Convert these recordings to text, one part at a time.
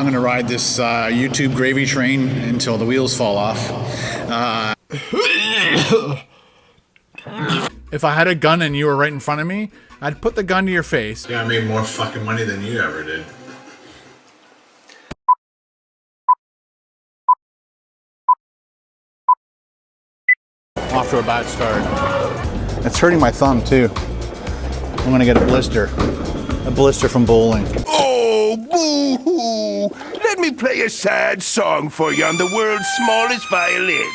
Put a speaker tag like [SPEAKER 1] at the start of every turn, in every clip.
[SPEAKER 1] I'm gonna ride this YouTube gravy train until the wheels fall off. If I had a gun and you were right in front of me, I'd put the gun to your face.
[SPEAKER 2] Yeah, I made more fucking money than you ever did.
[SPEAKER 1] Off to a bad start. It's hurting my thumb too. I'm gonna get a blister. A blister from bowling.
[SPEAKER 3] Oh, boo-hoo! Let me play a sad song for you on the world's smallest violin.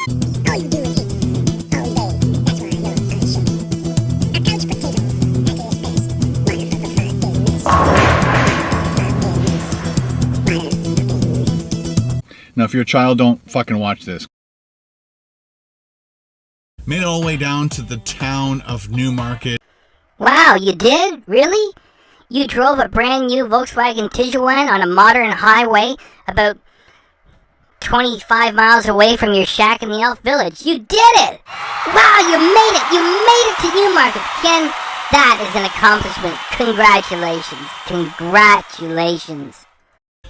[SPEAKER 1] Now, if you're a child, don't fucking watch this. Made it all the way down to the town of Newmarket.
[SPEAKER 4] Wow, you did? Really? You drove a brand new Volkswagen Tiguan on a modern highway about 25 miles away from your shack in the Elf Village. You did it! Wow, you made it! You made it to Newmarket! Ken, that is an accomplishment. Congratulations. Congratulations.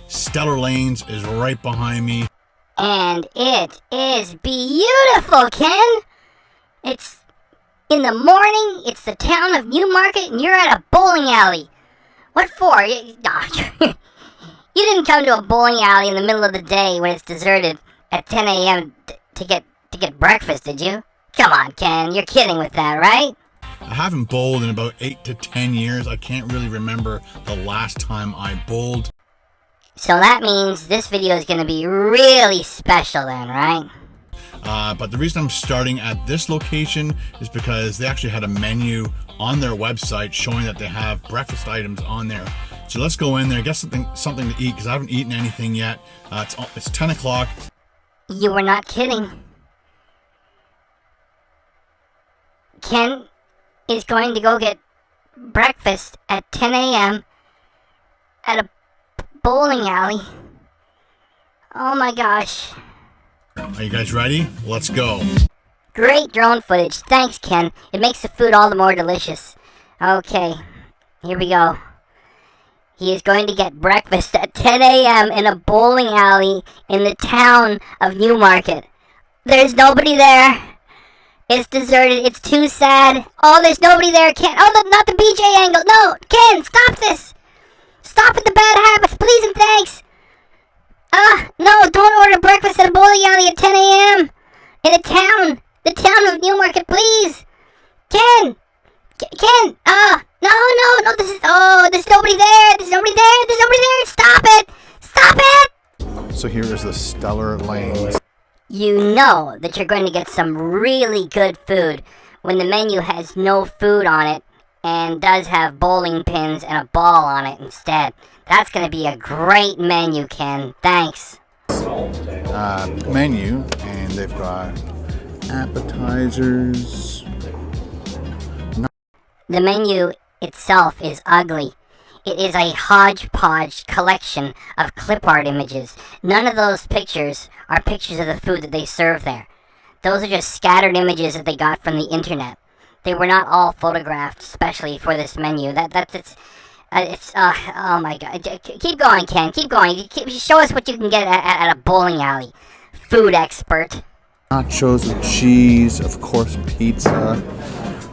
[SPEAKER 1] Stellar Lanes is right behind me.
[SPEAKER 4] And it is beautiful, Ken! It's in the morning, it's the town of Newmarket, and you're at a bowling alley. What for? You didn't come to a bowling alley in the middle of the day when it's deserted at 10 a.m. to get breakfast, did you? Come on, Ken, you're kidding with that, right?
[SPEAKER 1] I haven't bowled in about 8 to 10 years. I can't really remember the last time I bowled.
[SPEAKER 4] So that means this video is going to be really special then, right?
[SPEAKER 1] But the reason I'm starting at this location is because they actually had a menu on their website showing that they have breakfast items on there. So let's go in there, get something to eat, because I haven't eaten anything yet. It's 10 o'clock.
[SPEAKER 4] You were not kidding. Ken is going to go get breakfast at 10 a.m. at a bowling alley. Oh my gosh.
[SPEAKER 1] Are you guys ready? Let's go.
[SPEAKER 4] Great drone footage. Thanks, Ken. It makes the food all the more delicious. Okay, here we go. He is going to get breakfast at 10 a.m. in a bowling alley in the town of Newmarket. There's nobody there. It's deserted. It's too sad. Oh, there's nobody there, Ken. Oh, not the BJ angle. No, Ken, stop this. Stop with the bad habits, please and thanks. No, don't order breakfast at a bowling alley at 10 a.m. in a town. The town of Newmarket, please. Ken. No, there's nobody there. There's nobody there. Stop it. Stop it.
[SPEAKER 1] So here is the Stellar Lanes.
[SPEAKER 4] You know that you're going to get some really good food when the menu has no food on it and does have bowling pins and a ball on it instead. That's going to be a great menu, Ken. Thanks.
[SPEAKER 1] Menu, and they've got appetizers.
[SPEAKER 4] The menu itself is ugly. It is a hodgepodge collection of clip art images. None of those pictures are pictures of the food that they serve there. Those are just scattered images that they got from the internet. They were not all photographed especially for this menu. Oh my god. Keep going, Ken. Keep going. Show us what you can get at a bowling alley. Food expert.
[SPEAKER 1] Nachos with cheese, of course, pizza.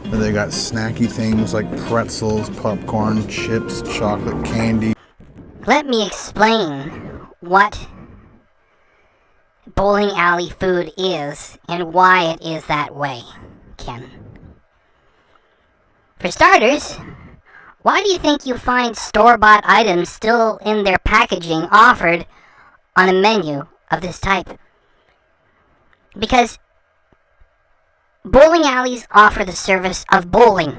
[SPEAKER 1] Then they got snacky things like pretzels, popcorn, chips, chocolate, candy.
[SPEAKER 4] Let me explain what bowling alley food is and why it is that way, Ken. For starters, why do you think you find store-bought items still in their packaging offered on a menu of this type? Because bowling alleys offer the service of bowling,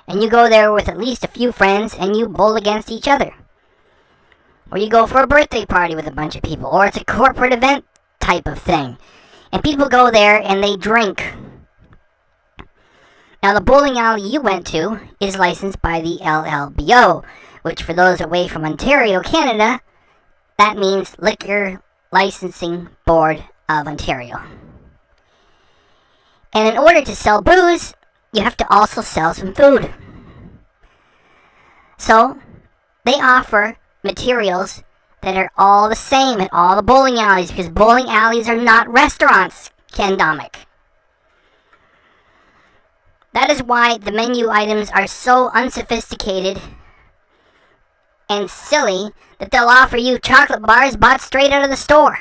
[SPEAKER 4] and you go there with at least a few friends and you bowl against each other. Or you go for a birthday party with a bunch of people, or it's a corporate event type of thing, and people go there and they drink. Now, the bowling alley you went to is licensed by the LLBO, which for those away from Ontario, Canada, that means Liquor Licensing Board of Ontario. And in order to sell booze, you have to also sell some food. So, they offer materials that are all the same at all the bowling alleys, because bowling alleys are not restaurants, Ken Domik. That is why the menu items are so unsophisticated and silly that they'll offer you chocolate bars bought straight out of the store,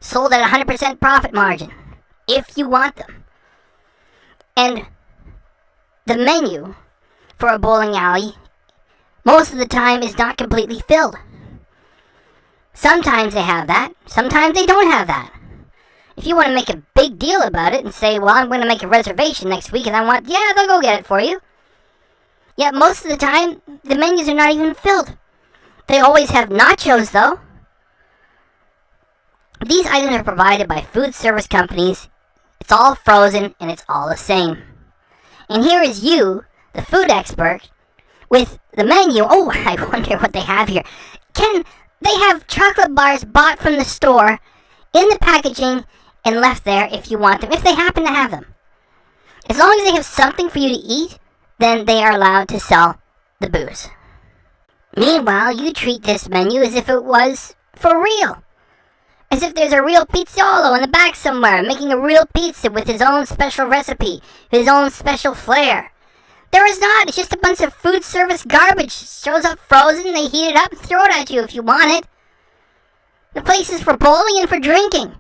[SPEAKER 4] sold at 100% profit margin, if you want them. And the menu for a bowling alley most of the time is not completely filled. Sometimes they have that, sometimes they don't have that. If you want to make a big deal about it and say, well, I'm going to make a reservation next week and they'll go get it for you. Yet most of the time, the menus are not even filled. They always have nachos, though. These items are provided by food service companies. It's all frozen and it's all the same. And here is you, the food expert, with the menu. Oh, I wonder what they have here. They have chocolate bars bought from the store in the packaging and left there if you want them, if they happen to have them. As long as they have something for you to eat, then they are allowed to sell the booze. Meanwhile, you treat this menu as if it was for real. As if there's a real pizzaiolo in the back somewhere making a real pizza with his own special recipe, his own special flair. There is not. It's just a bunch of food service garbage. Shows up frozen, they heat it up and throw it at you if you want it. The place is for bowling and for drinking.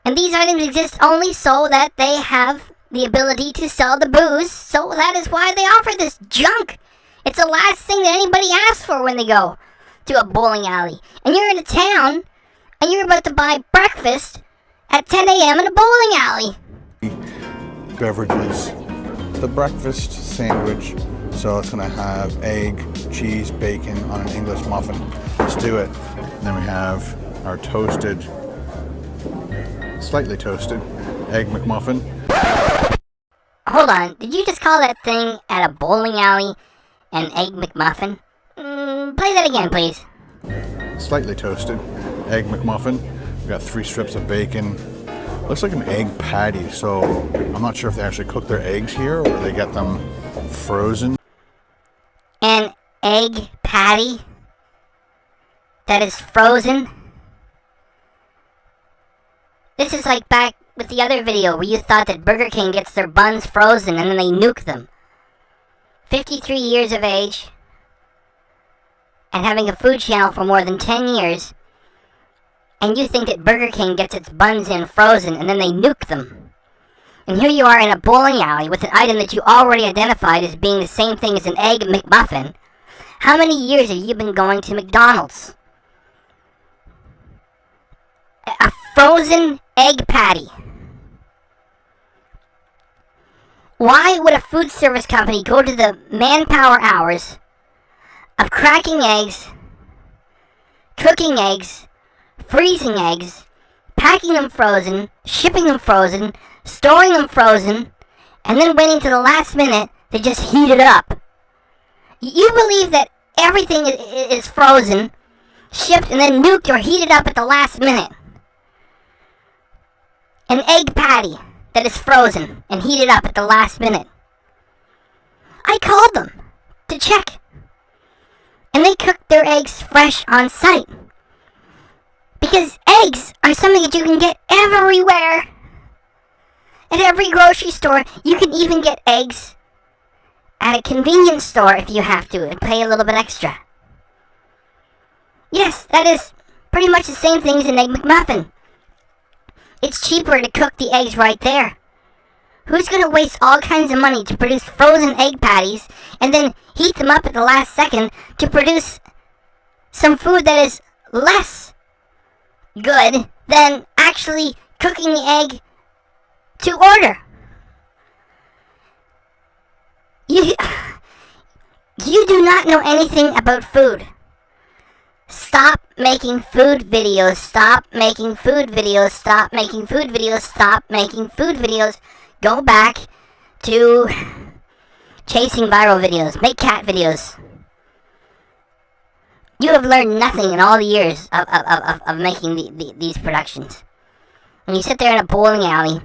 [SPEAKER 4] And these items exist only so that they have the ability to sell the booze. So that is why they offer this junk. It's the last thing that anybody asks for when they go to a bowling alley. And you're in a town and you're about to buy breakfast at 10 a.m. in a bowling alley.
[SPEAKER 1] Beverages. The breakfast sandwich. So it's going to have egg, cheese, bacon on an English muffin. Let's do it. And then we have our toasted, slightly toasted, egg McMuffin.
[SPEAKER 4] Hold on, did you just call that thing at a bowling alley an egg McMuffin? Play that again, please.
[SPEAKER 1] Slightly toasted, egg McMuffin. We got 3 strips of bacon. Looks like an egg patty, so I'm not sure if they actually cook their eggs here or they get them frozen.
[SPEAKER 4] An egg patty that is frozen? This is like back with the other video where you thought that Burger King gets their buns frozen and then they nuke them. 53 years of age and having a food channel for more than 10 years, and you think that Burger King gets its buns in frozen and then they nuke them. And here you are in a bowling alley with an item that you already identified as being the same thing as an egg McMuffin. How many years have you been going to McDonald's? A frozen egg patty. Why would a food service company go to the manpower hours of cracking eggs, cooking eggs, freezing eggs, packing them frozen, shipping them frozen, storing them frozen, and then waiting to the last minute to just heat it up? You believe that everything is frozen, shipped, and then nuked or heated up at the last minute? An egg patty that is frozen and heated up at the last minute. I called them to check, and they cooked their eggs fresh on site. Because eggs are something that you can get everywhere. At every grocery store. You can even get eggs at a convenience store if you have to and pay a little bit extra. Yes, that is pretty much the same thing as an egg McMuffin. It's cheaper to cook the eggs right there. Who's going to waste all kinds of money to produce frozen egg patties and then heat them up at the last second to produce some food that is less good than actually cooking the egg to order? You do not know anything about food. Stop making food videos. Stop making food videos. Stop making food videos. Stop making food videos. Go back to chasing viral videos. Make cat videos. You have learned nothing in all the years of making these productions. When you sit there in a bowling alley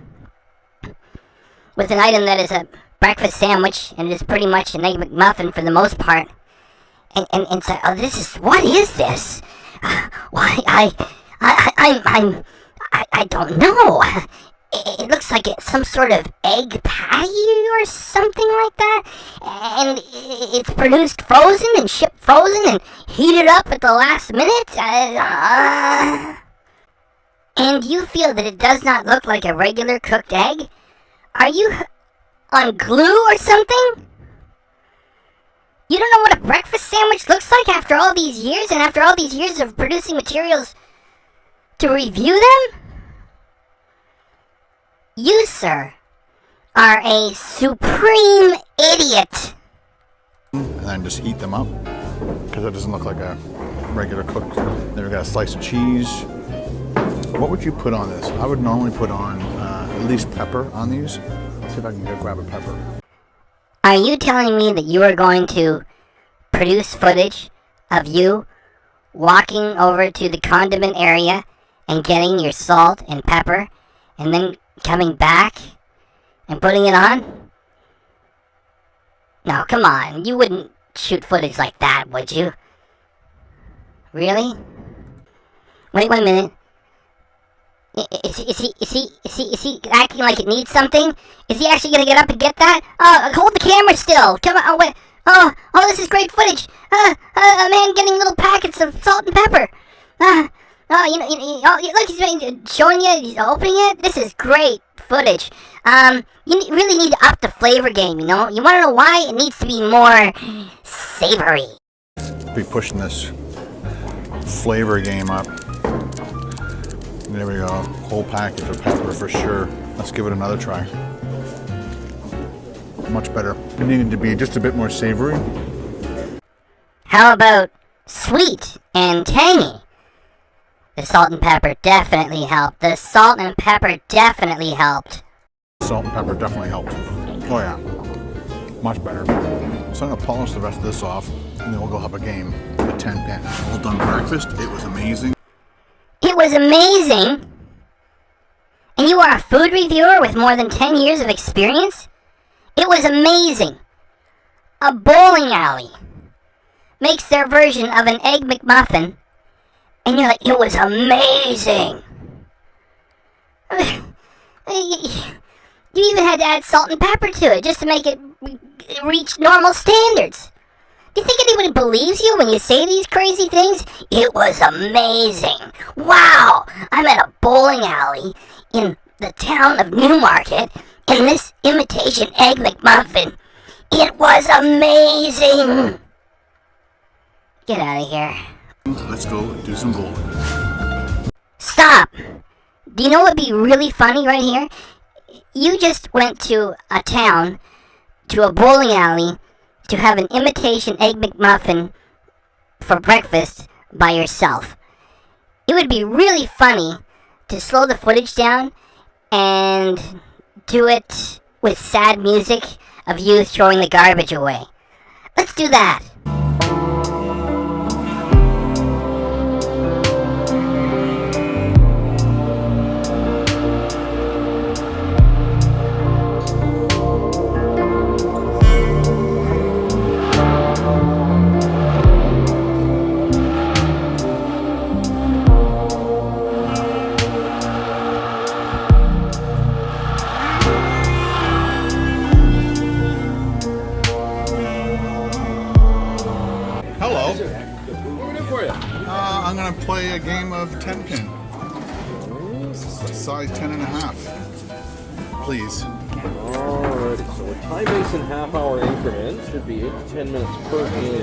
[SPEAKER 4] with an item that is a breakfast sandwich, and it is pretty much an egg McMuffin for the most part, and say, oh, what is this? Why, I don't know. It looks like it's some sort of egg patty or something like that. And it's produced frozen and shipped frozen and heated up at the last minute. And you feel that it does not look like a regular cooked egg? Are you on glue or something? You don't know what a breakfast sandwich looks like after all these years and after all these years of producing materials to review them? You, sir, are a supreme idiot.
[SPEAKER 1] And then just eat them up, because it doesn't look like a regular cooked. Then we got a slice of cheese. What would you put on this? I would normally put on at least pepper on these. Let's see if I can go grab a pepper.
[SPEAKER 4] Are you telling me that you are going to produce footage of you walking over to the condiment area and getting your salt and pepper and then coming back and putting it on? No, come on. You wouldn't shoot footage like that, would you? Really? Wait 1 minute. Is he acting like it needs something? Is he actually gonna get up and get that? Hold the camera still. Come on. Oh, wait. Oh, this is great footage. A man getting little packets of salt and pepper. Look, he's showing you. He's opening it. This is great footage. You really need to up the flavor game. You know. You want to know why? It needs to be more savory.
[SPEAKER 1] Be pushing this flavor game up. There we go. Whole package of pepper for sure. Let's give it another try. Much better. It needed to be just a bit more savory.
[SPEAKER 4] How about sweet and tangy? The salt and pepper definitely helped. The salt and pepper definitely helped.
[SPEAKER 1] Salt and pepper definitely helped. Oh yeah. Much better. So I'm going to polish the rest of this off, and then we'll go have a game at 10 p.m. Well done breakfast. It was amazing.
[SPEAKER 4] It was amazing? And you are a food reviewer with more than 10 years of experience? It was amazing. A bowling alley makes their version of an Egg McMuffin, and you're like, it was amazing. You even had to add salt and pepper to it just to make it reach normal standards. Do you think anybody believes you when you say these crazy things? It was amazing. Wow, I'm at a bowling alley in the town of Newmarket, and this imitation Egg McMuffin, it was amazing. Get out of here.
[SPEAKER 1] Let's go do some bowling.
[SPEAKER 4] Stop. Do you know what would be really funny right here? You just went to a town, to a bowling alley, to have an imitation Egg McMuffin for breakfast by yourself. It would be really funny to slow the footage down and do it with sad music of you throwing the garbage away. Let's do that.
[SPEAKER 1] Hello. What can I do for you? I'm going to play a game of 10 pin. Size 10 and a half. Please.
[SPEAKER 5] Alrighty, so we're time-basing half-hour increments. Should be 8 to 10 minutes per game.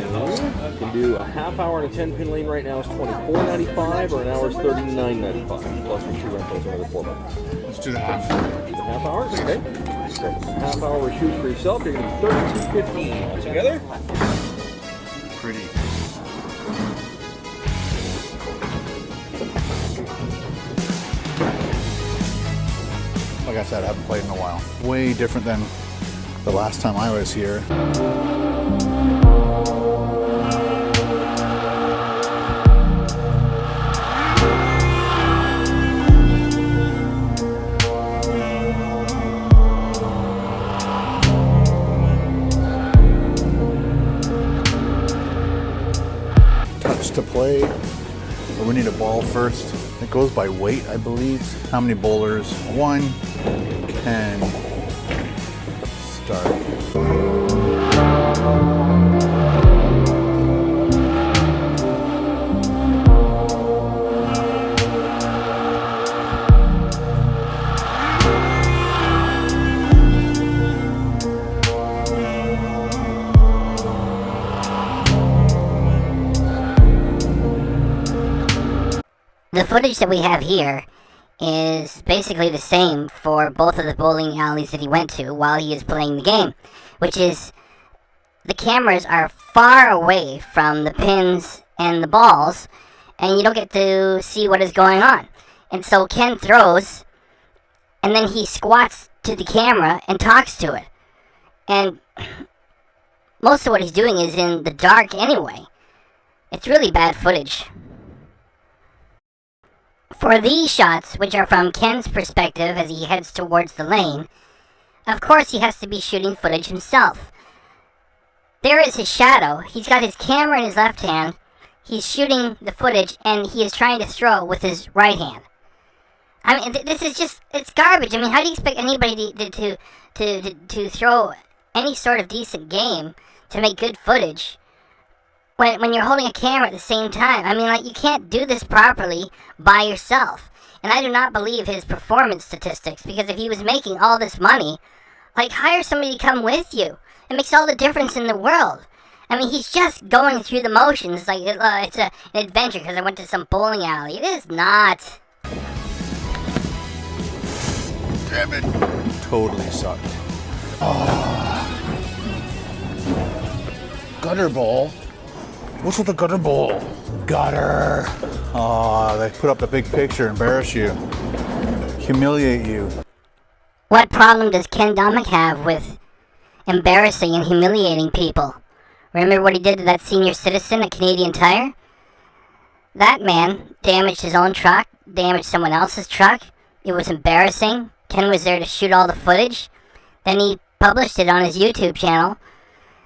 [SPEAKER 5] You can do a half-hour in a 10-pin lane right now is $24.95, or an hour is $39.95. Plus for 2 rentals another $4.
[SPEAKER 1] Let's do the half.
[SPEAKER 5] Do the half hour? Okay. Great. Half hour shoes for yourself. You're going to be $32.50 together.
[SPEAKER 1] Pretty. Like I said, I haven't played in a while. Way different than the last time I was here. play. But we need a ball first. It goes by weight, I believe. How many bowlers? 1 can start.
[SPEAKER 4] The footage that we have here is basically the same for both of the bowling alleys that he went to while he is playing the game, which is the cameras are far away from the pins and the balls, and you don't get to see what is going on. And so Ken throws, and then he squats to the camera and talks to it. And most of what he's doing is in the dark anyway. It's really bad footage. For these shots, which are from Ken's perspective as he heads towards the lane, of course he has to be shooting footage himself. There is his shadow. He's got his camera in his left hand. He's shooting the footage, and he is trying to throw with his right hand. I mean, this is just, it's garbage. I mean, how do you expect anybody to throw any sort of decent game to make good footage when you're holding a camera at the same time? I mean, like, you can't do this properly by yourself. And I do not believe his performance statistics, because if he was making all this money, like, hire somebody to come with you. It makes all the difference in the world. I mean, he's just going through the motions like it's an adventure because I went to some bowling alley. It is not.
[SPEAKER 1] Damn it. Totally sucked. Gutter bowl? What's with the gutter bowl? Gutter. Oh, they put up the big picture, embarrass you, humiliate you.
[SPEAKER 4] What problem does Ken Domik have with embarrassing and humiliating people? Remember what he did to that senior citizen at Canadian Tire? That man damaged his own truck, damaged someone else's truck. It was embarrassing. Ken was there to shoot all the footage. Then he published it on his YouTube channel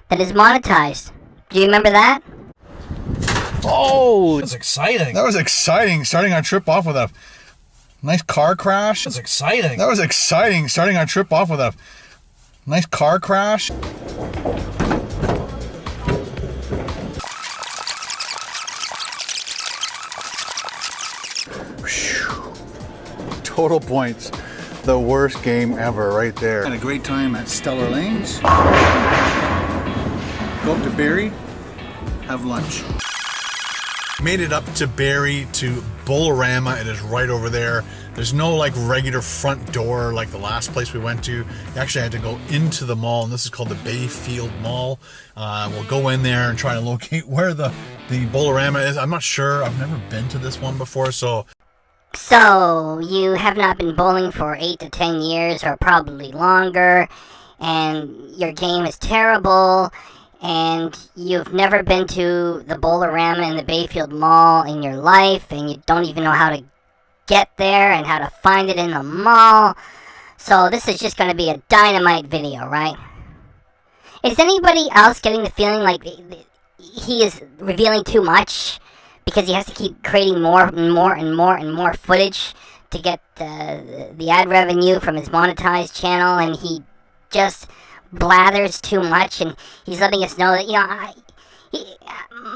[SPEAKER 4] that is monetized. Do you remember that?
[SPEAKER 1] Oh,
[SPEAKER 6] That's exciting.
[SPEAKER 1] that was exciting. Starting our trip off with a nice car crash.
[SPEAKER 6] That's exciting.
[SPEAKER 1] That was exciting. Starting our trip off with a nice car crash. Total points. The worst game ever right there. Had a great time at Stellar Lanes. Go up to Barrie, have lunch. Made it up to Barrie to Bolorama. It is right over there. There's no like regular front door like the last place we went to. You actually had to go into the mall, and this is called the Bayfield Mall. We'll go in there and try to locate where the Bolorama is. I'm not sure. I've never been to this one before, so
[SPEAKER 4] you have not been bowling for 8 to 10 years or probably longer, and your game is terrible, and you've never been to the Bolorama in the Bayfield Mall in your life, and you don't even know how to get there and how to find it in the mall. So this is just going to be a dynamite video, right? Is anybody else getting the feeling like he is revealing too much because he has to keep creating more and more and more and more footage to get the ad revenue from his monetized channel, and he just blathers too much, and he's letting us know that, you know,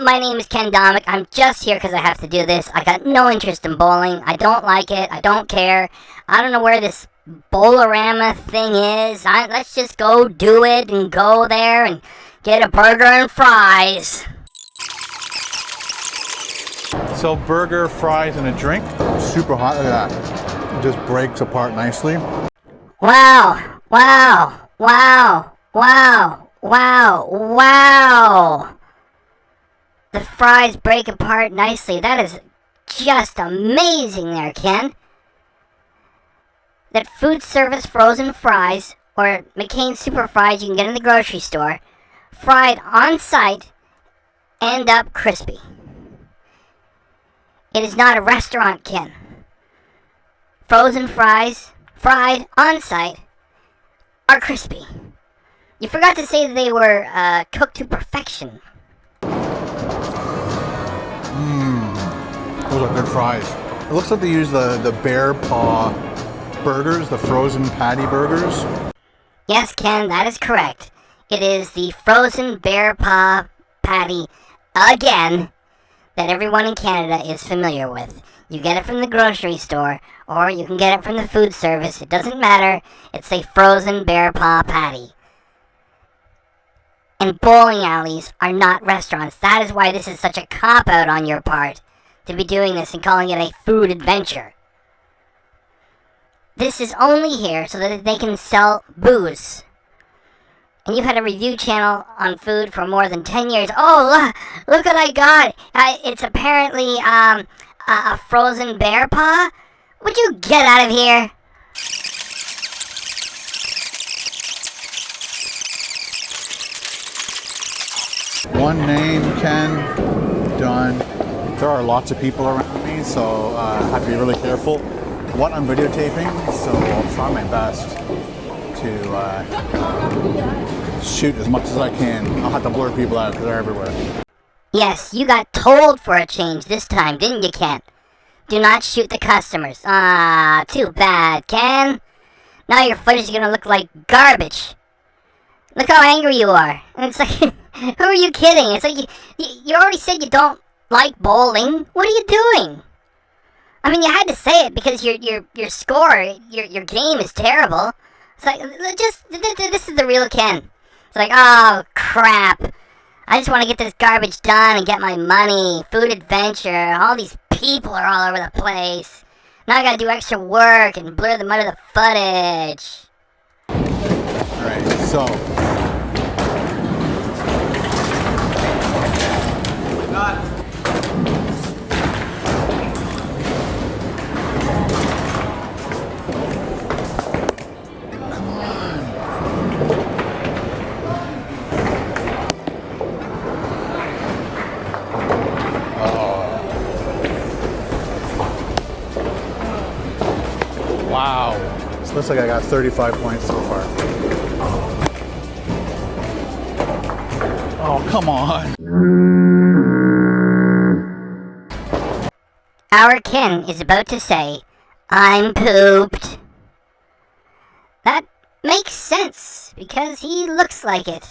[SPEAKER 4] my name is Ken Domik. I'm just here because I have to do this. I got no interest in bowling. I don't like it. I don't care. I don't know where this Bolorama thing is. Let's just go do it and go there and get a burger and fries.
[SPEAKER 1] So burger, fries, and a drink. Super hot. Look at that. It just breaks apart nicely.
[SPEAKER 4] Wow. Wow. Wow. Wow. Wow. Wow. The fries break apart nicely. That is just amazing there, Ken. That food service frozen fries, or McCain Super Fries you can get in the grocery store, fried on site, end up crispy. It is not a restaurant, Ken. Frozen fries, fried on site, are crispy. You forgot to say that they were cooked to perfection.
[SPEAKER 1] Those are good fries. It looks like they use the bear paw burgers, the frozen patty burgers.
[SPEAKER 4] Yes, Ken, that is correct. It is the frozen bear paw patty, again, that everyone in Canada is familiar with. You get it from the grocery store, or you can get it from the food service. It doesn't matter. It's a frozen bear paw patty. And bowling alleys are not restaurants. That is why this is such a cop-out on your part, to be doing this and calling it a food adventure. This is only here so that they can sell booze. And you've had a review channel on food for more than 10 years. Oh, look what I got. It's apparently a frozen bear paw. Would you get out of here?
[SPEAKER 1] One name, Ken, done. There are lots of people around me, so I have to be really careful what I'm videotaping, so I'll try my best to shoot as much as I can. I'll have to blur people out because they're everywhere.
[SPEAKER 4] Yes, you got told for a change this time, didn't you, Ken? Do not shoot the customers. Ah, too bad, Ken. Now your footage is gonna look like garbage. Look how angry you are. And it's like, who are you kidding? It's like you already said you don't like bowling. What are you doing? I mean, you had to say it because your score, your game is terrible. It's like, this is the real Ken. It's like, oh, crap. I just want to get this garbage done and get my money. Food adventure. All these people are all over the place. Now I gotta do extra work and blur them out of the footage.
[SPEAKER 1] Alright, so. Wow. This looks like I got 35 points so far. Oh, come on.
[SPEAKER 4] Our Ken is about to say, I'm pooped. That makes sense, because he looks like it.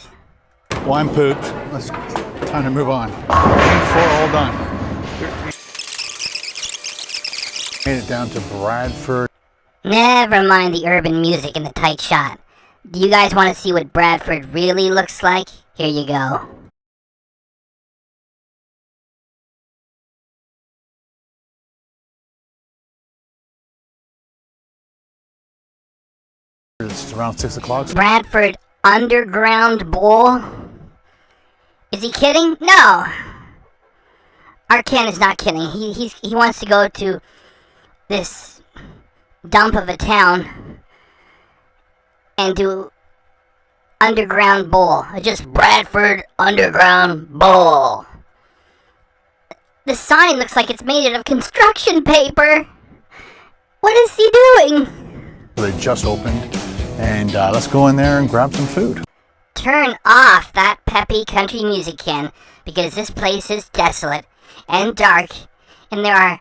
[SPEAKER 1] Well, I'm pooped. Let's time to move on. 4 all done. Made it down to Bradford.
[SPEAKER 4] Never mind the urban music and the tight shot. Do you guys want to see what Bradford really looks like? Here you go.
[SPEAKER 1] It's around 6 o'clock.
[SPEAKER 4] Bradford Underground Bowl? Is he kidding? No! Our Ken is not kidding. He wants to go to this dump of a town and do Underground Bowl. Just Bradford Underground Bowl. The sign looks like it's made out of construction paper. What is he doing?
[SPEAKER 1] They just opened, and let's go in there and grab some food.
[SPEAKER 4] Turn off that peppy country music, Ken, because this place is desolate and dark, and there are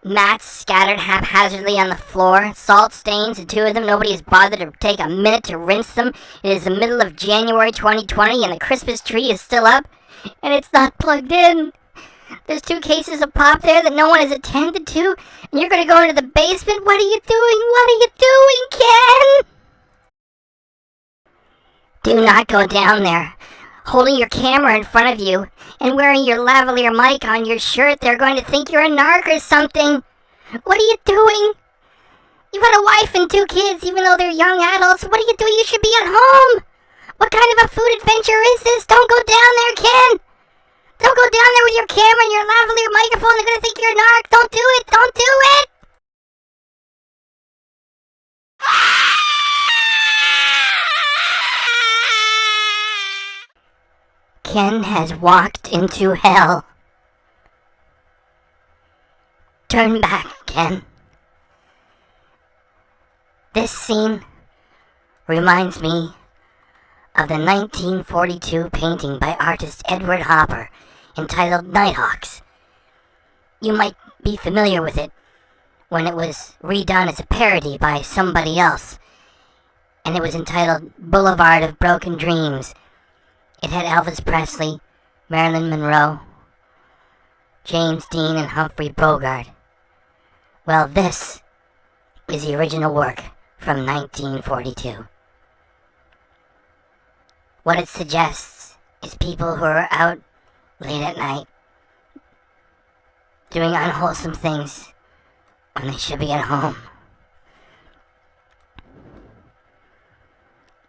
[SPEAKER 4] mats scattered haphazardly on the floor, salt stains, and 2 of them. Nobody has bothered to take a minute to rinse them. It is the middle of January 2020, and the Christmas tree is still up, and it's not plugged in. There's 2 cases of pop there that no one has attended to, and you're going to go into the basement? What are you doing? What are you doing, Ken? Do not go down there. Holding your camera in front of you and wearing your lavalier mic on your shirt, they're going to think you're a narc or something. What are you doing? You've got a wife and 2 kids, even though they're young adults. What are you doing? You should be at home. What kind of a food adventure is this? Don't go down there, Ken. Don't go down there with your camera and your lavalier microphone. They're going to think you're a narc. Don't do it. Don't do it. Ken has walked into hell. Turn back, Ken. This scene reminds me of the 1942 painting by artist Edward Hopper entitled Nighthawks. You might be familiar with it when it was redone as a parody by somebody else, and it was entitled Boulevard of Broken Dreams. It had Elvis Presley, Marilyn Monroe, James Dean, and Humphrey Bogart. Well, this is the original work from 1942. What it suggests is people who are out late at night doing unwholesome things when they should be at home.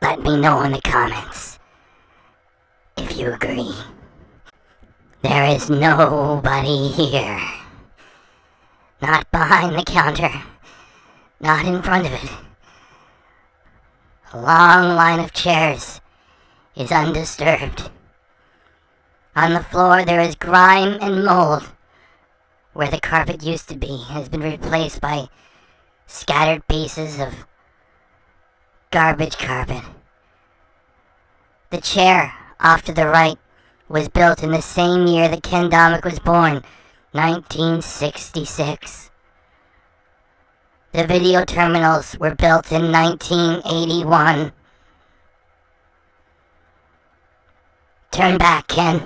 [SPEAKER 4] Let me know in the comments if you agree. There is nobody here. Not behind the counter. Not in front of it. A long line of chairs is undisturbed. On the floor there is grime and mold. Where the carpet used to be has been replaced by scattered pieces of garbage carpet. The chair off to the right was built in the same year that Ken Domik was born, 1966. The video terminals were built in 1981. Turn back, Ken.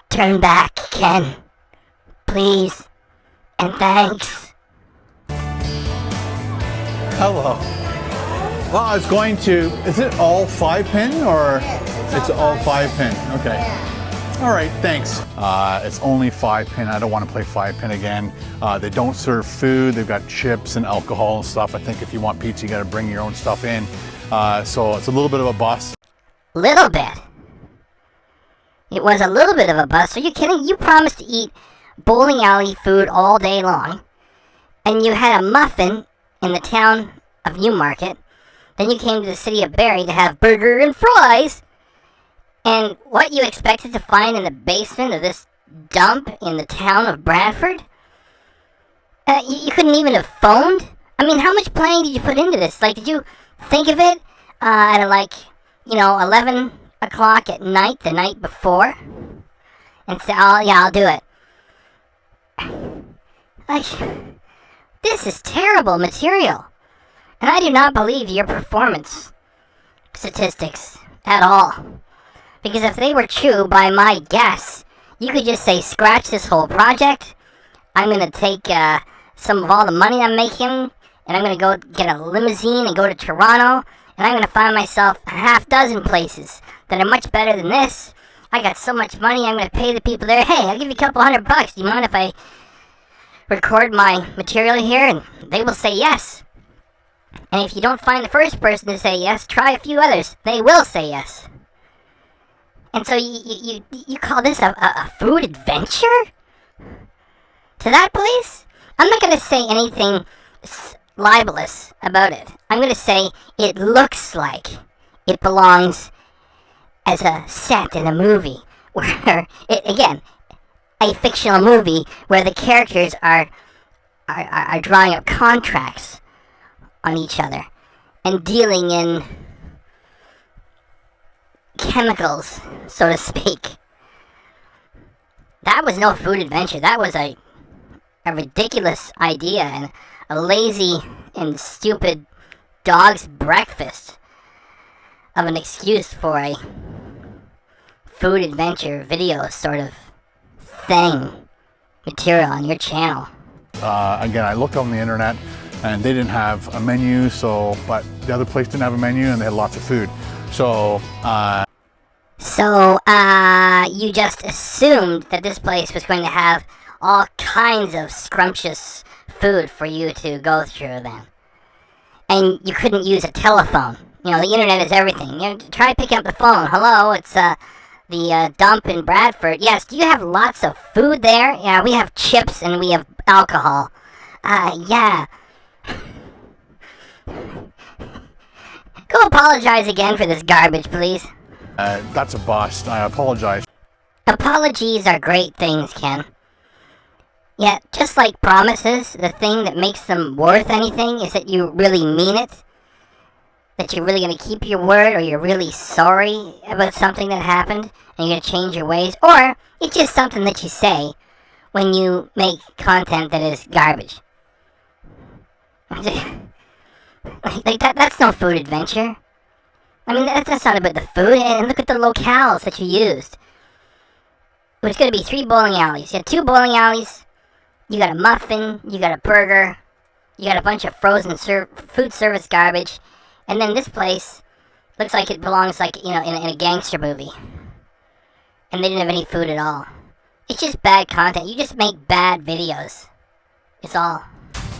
[SPEAKER 4] Turn back, Ken. Please. And thanks.
[SPEAKER 1] Hello. Well, I was going to, is it all 5-pin or it's all 5-pin? Okay. All right, thanks. It's only 5-pin. I don't want to play 5-pin again. They don't serve food. They've got chips and alcohol and stuff. I think if you want pizza, you got to bring your own stuff in. So it's a little bit of a bust.
[SPEAKER 4] Little bit? It was a little bit of a bust. Are you kidding? You promised to eat bowling alley food all day long, and you had a muffin in the town of Newmarket. Then you came to the city of Barrie to have burger and fries. And what you expected to find in the basement of this dump in the town of Bradford? You couldn't even have phoned? I mean, how much planning did you put into this? Like, did you think of it at like, 11 o'clock at night, the night before? And say, oh, yeah, I'll do it. Like, this is terrible material. And I do not believe your performance statistics at all. Because if they were true, by my guess, you could just say, scratch this whole project. I'm going to take some of all the money I'm making, and I'm going to go get a limousine and go to Toronto, and I'm going to find myself a half dozen places that are much better than this. I got so much money, I'm going to pay the people there. Hey, I'll give you a couple $100. Do you mind if I record my material here? And they will say yes. And if you don't find the first person to say yes, try a few others. They will say yes. And so you call this a food adventure? To that place? I'm not going to say anything libelous about it. I'm going to say it looks like it belongs as a set in a movie. Where, again, a fictional movie where the characters are drawing up contracts on each other and dealing in chemicals, so to speak. That was no food adventure. That was a ridiculous idea and a lazy and stupid dog's breakfast of an excuse for a food adventure video sort of thing, material on your channel.
[SPEAKER 1] Again, I looked on the internet and they didn't have a menu, but the other place didn't have a menu and they had lots of food. So
[SPEAKER 4] you just assumed that this place was going to have all kinds of scrumptious food for you to go through then. And you couldn't use a telephone. The internet is everything. Try picking up the phone. Hello, it's the dump in Bradford. Yes, do you have lots of food there? Yeah, we have chips and we have alcohol. Yeah. Go apologize again for this garbage, please.
[SPEAKER 1] That's a bust. I apologize.
[SPEAKER 4] Apologies are great things, Ken. Yet, just like promises, the thing that makes them worth anything is that you really mean it. That you're really going to keep your word, or you're really sorry about something that happened, and you're going to change your ways. Or, it's just something that you say when you make content that is garbage. That's no food adventure. I mean, that's not about the food. And look at the locales that you used. It's going to be 3 bowling alleys. You got 2 bowling alleys. You got a muffin. You got a burger. You got a bunch of frozen food service garbage. And then this place looks like it belongs, like, you know, in a gangster movie. And they didn't have any food at all. It's just bad content. You just make bad videos. It's all.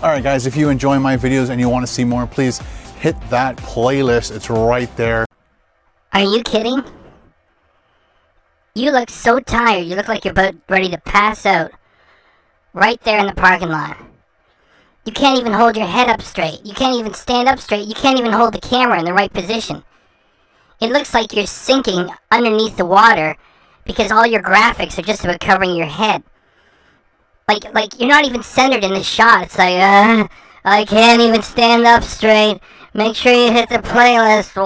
[SPEAKER 1] Alright guys, if you enjoy my videos and you want to see more, please hit that playlist. It's right there.
[SPEAKER 4] Are you kidding? You look so tired. You look like you're about ready to pass out. Right there in the parking lot. You can't even hold your head up straight. You can't even stand up straight. You can't even hold the camera in the right position. It looks like you're sinking underneath the water because all your graphics are just about covering your head. Like you're not even centered in the shot. It's like, I can't even stand up straight. Make sure you hit the playlist.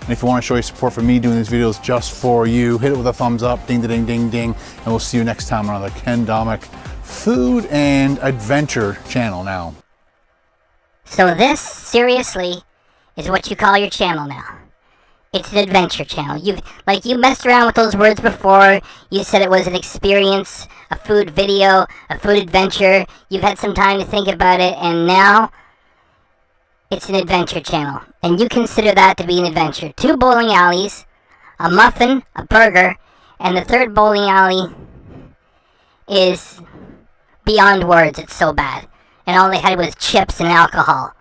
[SPEAKER 1] And if you want to show your support for me doing these videos just for you, hit it with a thumbs up, ding, ding, ding, ding, and we'll see you next time on the Ken Domik Food and Adventure channel now.
[SPEAKER 4] So this, seriously, is what you call your channel now. It's an adventure channel. You messed around with those words before. You said it was an experience, a food video, a food adventure. You've had some time to think about it, and now it's an adventure channel. And you consider that to be an adventure. 2 bowling alleys, a muffin, a burger, and the 3rd bowling alley is beyond words. It's so bad. And all they had was chips and alcohol.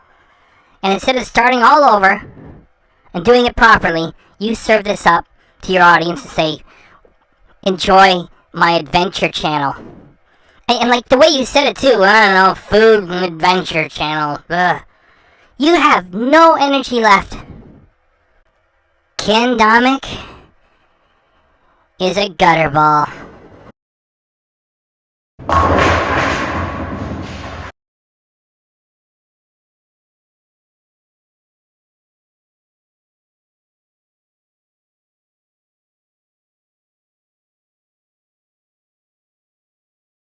[SPEAKER 4] And instead of starting all over and doing it properly, you serve this up to your audience and say, enjoy my adventure channel. And like the way you said it too, I don't know, food and adventure channel. Ugh. You have no energy left. Ken Domik is a gutter ball.